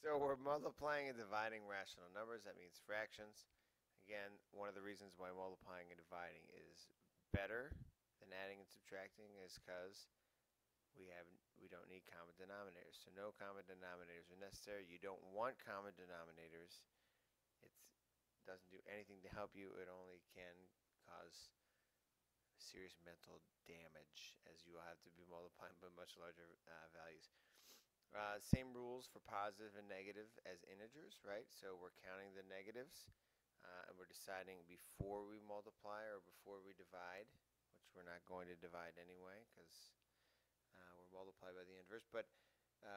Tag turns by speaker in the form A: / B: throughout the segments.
A: So we're multiplying and dividing rational numbers. That means fractions. Again, one of the reasons why multiplying and dividing is better than adding and subtracting is because we don't need common denominators. So no common denominators are necessary. You don't want common denominators. It doesn't do anything to help you. It only can cause serious mental damage, as you will have to be multiplying by much larger values. Same rules for positive and negative as integers, right? So we're counting the negatives, and we're deciding before we multiply or before we divide, which we're not going to divide anyway because we're multiplied by the inverse. But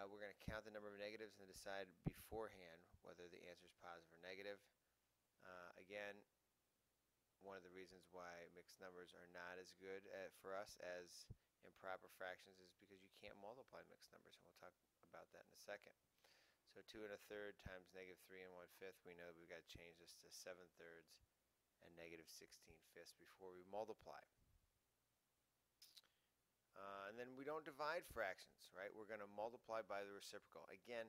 A: we're going to count the number of negatives and decide beforehand whether the answer is positive or negative. Again, one of the reasons why mixed numbers are not as good for us as improper fractions is because you can't multiply mixed numbers, and we'll talk about that in a second. So 2 1/3 times negative 3 1/5, we know that we've got to change this to 7/3 and negative 16/5 before we multiply. And then we don't divide fractions, right? We're going to multiply by the reciprocal. Again,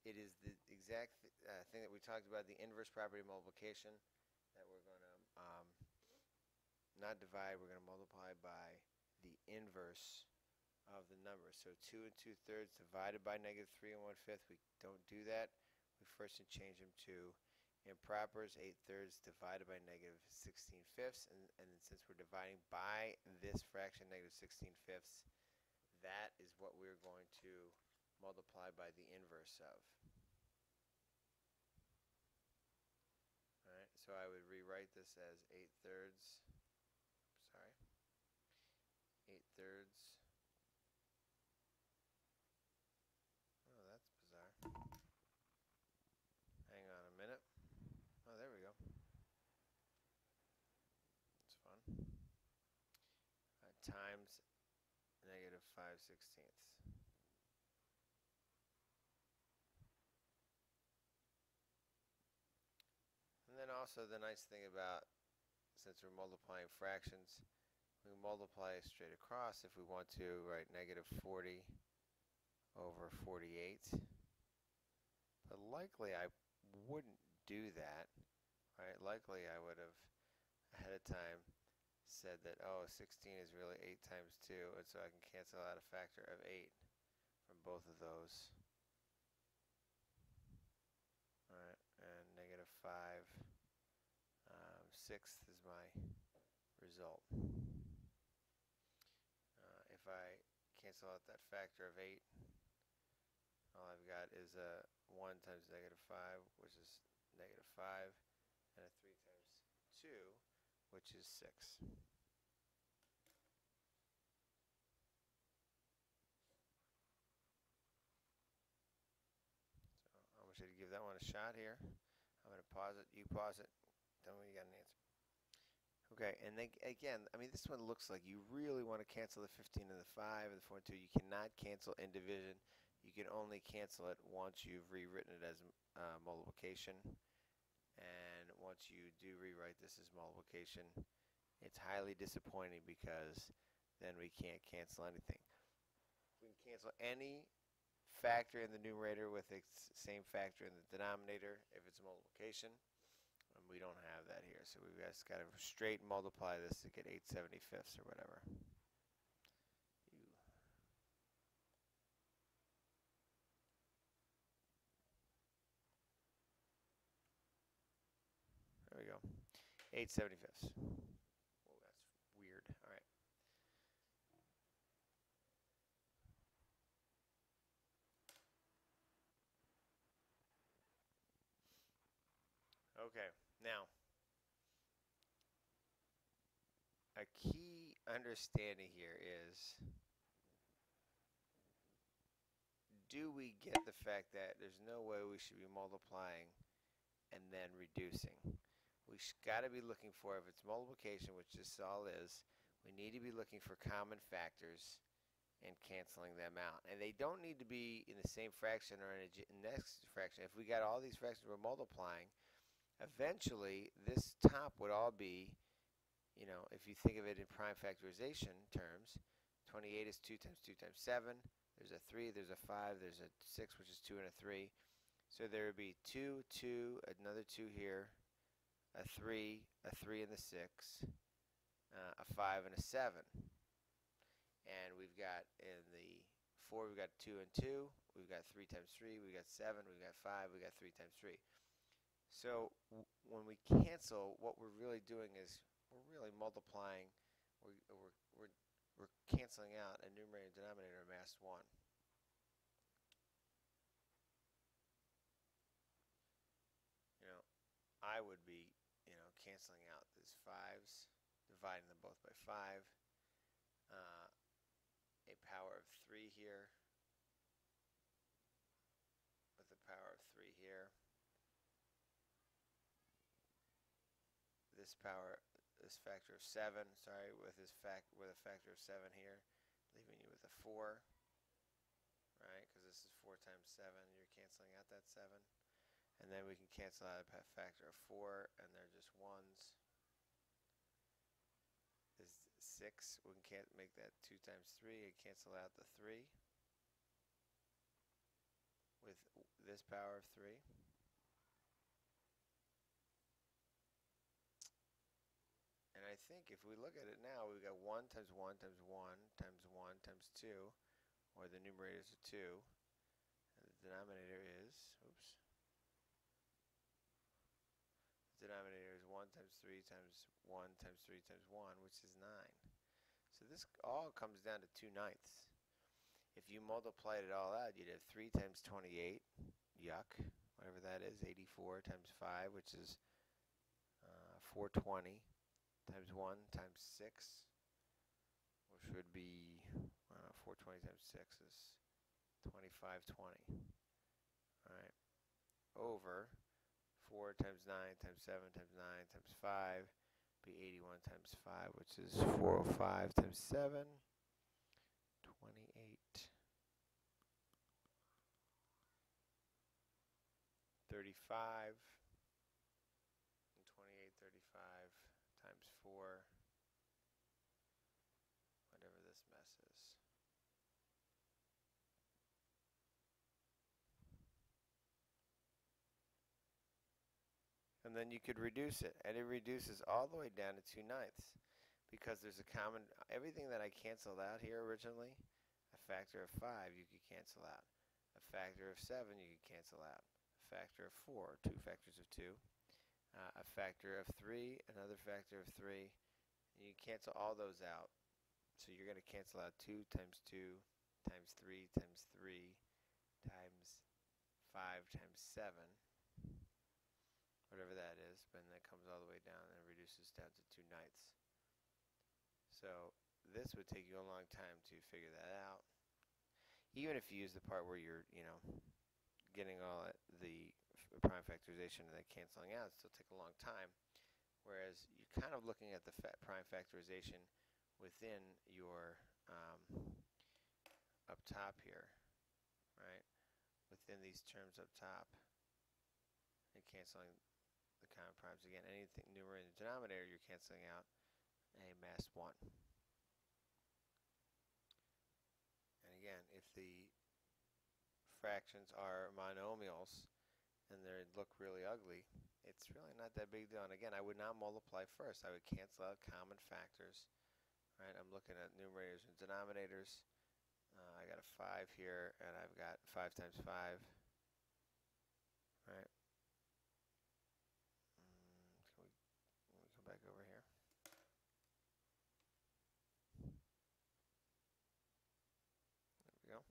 A: it is the exact thing that we talked about, the inverse property of multiplication, that we're going to not divide, we're going to multiply by the inverse of the number. So 2 2/3 divided by negative 3 1/5, we don't do that. We first change them to impropers, 8/3 divided by negative 16/5, and then since we're dividing by this fraction, negative 16/5, that is what we're going to multiply by the inverse of. Alright, so I would rewrite this as 8/3, 8/3. Oh, that's bizarre. Hang on a minute. Oh, there we go. That's fun. Times negative 5/16. And then also the nice thing about, since we're multiplying fractions, we can multiply straight across if we want to, right? Negative 40 over 48. But likely I wouldn't do that, right? Likely I would have ahead of time said that, oh, 16 is really 8 times 2, and so I can cancel out a factor of 8 from both of those. Alright, and negative 5 sixths is my result. If I cancel out that factor of 8, all I've got is a 1 times negative 5, which is negative 5, and a 3 times 2, which is 6. So I want you to give that one a shot here. I'm going to pause it. You pause it. Tell me when you got an answer. Okay, and then again, I mean, this one looks like you really want to cancel the 15 and the 5 and the 4 and 2. You cannot cancel in division. You can only cancel it once you've rewritten it as multiplication. And once you do rewrite this as multiplication, it's highly disappointing because then we can't cancel anything. We can cancel any factor in the numerator with the same factor in the denominator if it's multiplication. And we don't have that here, so we've just got to straight multiply this to get 8/75 or whatever. There we go. 8/75. Oh, that's weird. All right. Okay, now, a key understanding here is, do we get the fact that there's no way we should be multiplying and then reducing? We got to be looking for, if it's multiplication, which this all is, we need to be looking for common factors and canceling them out. And they don't need to be in the same fraction or in the next fraction. If we got all these fractions we're multiplying, eventually this top would all be, you know, if you think of it in prime factorization terms, 28 is 2 times 2 times 7. There's a 3, there's a 5, there's a 6, which is 2 and a 3. So there would be 2, 2, another 2 here, a 3 and the 6, a 5 and a 7. And we've got in the 4, we've got 2 and 2, we've got 3 times 3, we've got 7, we've got 5, we've got 3 times 3. So when we cancel, what we're really doing is we're really multiplying, we're canceling out a numerator and denominator mass 1. You know, I would be, canceling out these 5s, dividing them both by 5, a power of 3 here, with a power of 3 here, this factor of 7, sorry, with a factor of 7 here, leaving you with a 4, right, because this is 4 times 7, you're canceling out that 7. And then we can cancel out a factor of 4, and they're just 1s. This 6, we can make that 2 times 3 and cancel out the 3 with this power of 3. And I think if we look at it now, we've got 1 times 1 times 1 times 1 times 2, or the numerators are 2, and the denominator is, denominator is 1 times 3 times 1 times 3 times 1, which is 9. So this all comes down to 2/9. If you multiplied it all out, you'd have 3 times 28, yuck, whatever that is, 84 times 5, which is 420, times 1 times 6, which would be 420 times 6 is 2520. Alright, over 4 times 9 times 7 times 9 times 5 be 81 times 5, which is 405 times 7, 28, 35, and 28, 35 times 4, whatever this mess is. And then you could reduce it, and it reduces all the way down to 2/9, because there's a common, everything that I canceled out here originally, a factor of 5 you could cancel out, a factor of 7 you could cancel out, a factor of 4, 2 factors of 2, a factor of 3, another factor of 3, and you cancel all those out. So you're going to cancel out 2 times 2 times 3 times 3 times 5 times 7, whatever that is, but then that comes all the way down and reduces down to 2/9. So this would take you a long time to figure that out. Even if you use the part where you're, getting all the prime factorization and then canceling out, it still take a long time. Whereas you're kind of looking at the prime factorization within your up top here, right? Within these terms up top, and canceling the common primes again. Anything numerator and denominator, you're canceling out a mass 1. And again, if the fractions are monomials and they look really ugly, it's really not that big deal. And again, I would not multiply first. I would cancel out common factors. Right? I'm looking at numerators and denominators. I got a 5 here, and I've got 5 times 5. Right? Let me come back over here. There we go.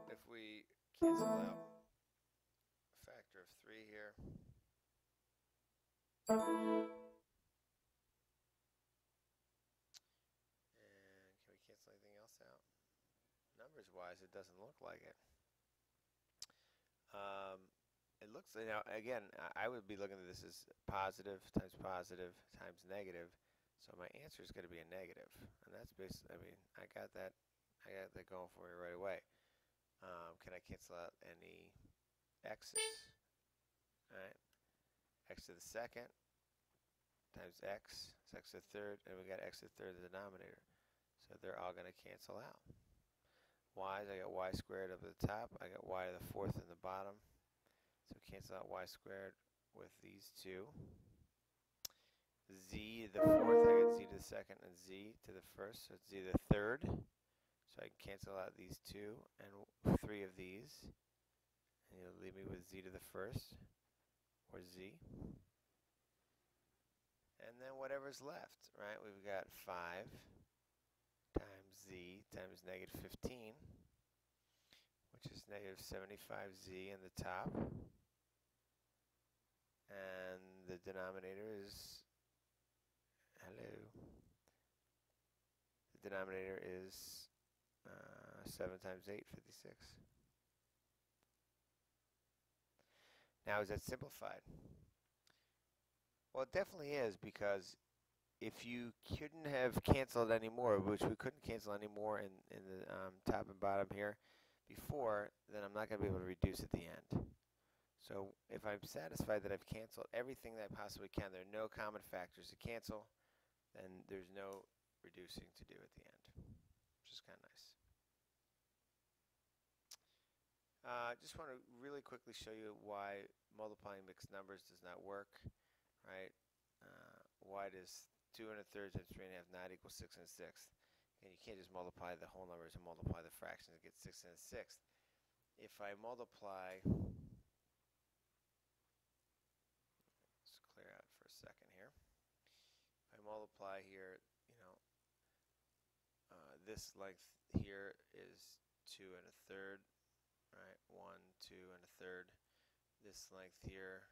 A: If we cancel out a factor of 3 here, and can we cancel anything else out? Numbers wise, it doesn't look like it. It looks, again, I would be looking at this as positive times negative, so my answer is going to be a negative, and that's basically, I got that going for me right away. Can I cancel out any x's? Alright, x to the second times x is x to the third, and we got x to the third in the denominator, so they're all going to cancel out. y's. I got y squared up at the top. I got y to the fourth in the bottom. So cancel out y squared with these two. Z to the fourth, I got z to the second and z to the first, so it's z to the third. So I can cancel out these two and three of these. And it'll leave me with z to the first, or z. And then whatever's left, right? We've got 5 times z times negative 15, which is negative 75z in the top. And the denominator is, hello, the denominator is 7 times 8, 56. Now, is that simplified? Well, it definitely is, because if you couldn't have canceled any more, which we couldn't cancel any more in the top and bottom here before, then I'm not going to be able to reduce at the end. So if I'm satisfied that I've canceled everything that I possibly can, there are no common factors to cancel, then there's no reducing to do at the end, which is kind of nice. Just want to really quickly show you why multiplying mixed numbers does not work, right? Why does 2 1/3 times 3 1/2 not equal 6 1/6? And you can't just multiply the whole numbers and multiply the fractions and get 6 1/6. If I multiply, let's clear out for a second here. If I multiply here, this length here is 2 1/3, right? 1, 2 1/3. This length here,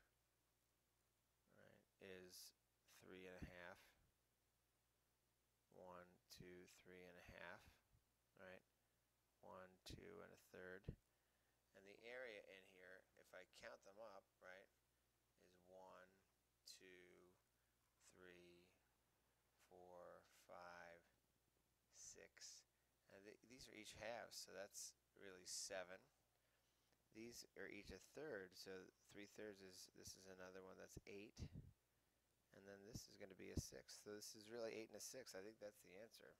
A: right, is 3 1/2. 1, 2, 3 1/2, right? 1, 2 1/3. And the area in here, if I count them up, right, is 1, 2, 3, 4, 5, 6. And these are each halves, so that's really 7. These are each a third, so 3/3 is, this is another one that's 8. And then this is going to be a 6. So this is really 8 and a 6. I think that's the answer.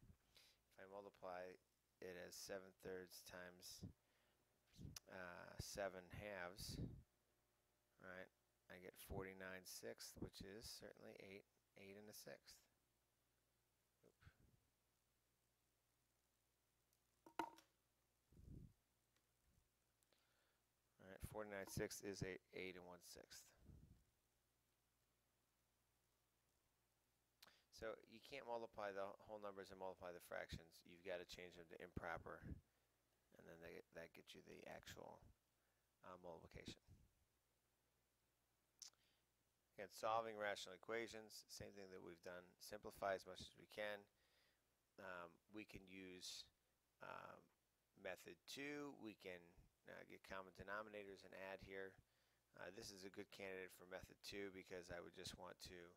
A: If I multiply it as 7/3 times 7 halves, right, I get 49/6, which is certainly 8 and a 6th. All right, 49/6 is 8 1/6. So you can't multiply the whole numbers and multiply the fractions. You've got to change them to improper, and then that gets you the actual multiplication. Again, solving rational equations, same thing that we've done. Simplify as much as we can. We can use method 2. We can get common denominators and add here. This is a good candidate for method 2 because I would just want to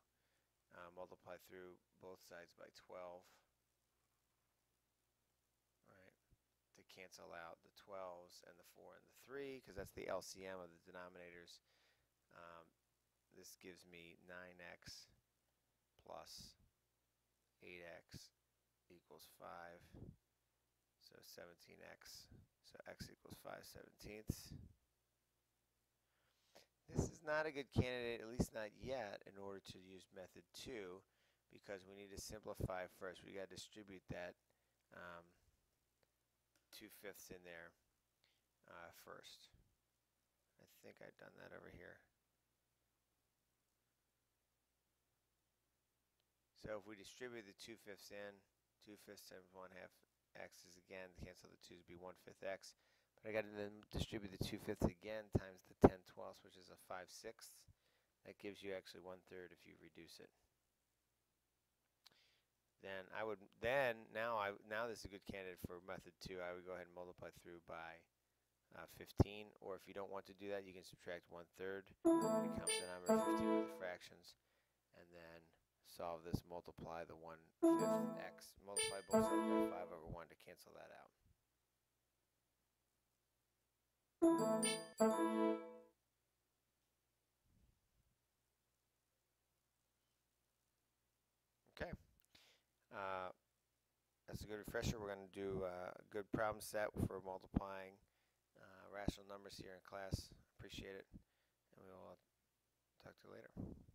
A: multiply through both sides by 12, right, to cancel out the 12s and the 4 and the 3, because that's the LCM of the denominators. This gives me 9x plus 8x equals 5, so 17x, so x equals 5/17. This is not a good candidate, at least not yet, in order to use method 2, because we need to simplify first. We got to distribute that 2/5 in there first. I think I've done that over here. So if we distribute the 2/5 in, 2/5 times 1/2 x is, again, cancel the 2's, be 1/5 x. But I got to then distribute the 2/5 again times the 10/12, which is a 5/6. That gives you actually 1/3 if you reduce it. Then I would now this is a good candidate for method 2. I would go ahead and multiply through by 15, or if you don't want to do that, you can subtract 1/3. It becomes the number 15 with the fractions, and then solve this. Multiply the 1/5 x. Multiply both sides by 5/1 to cancel that out. Okay. That's a good refresher. We're going to do a good problem set for multiplying rational numbers here in class. Appreciate it, and we will talk to you later.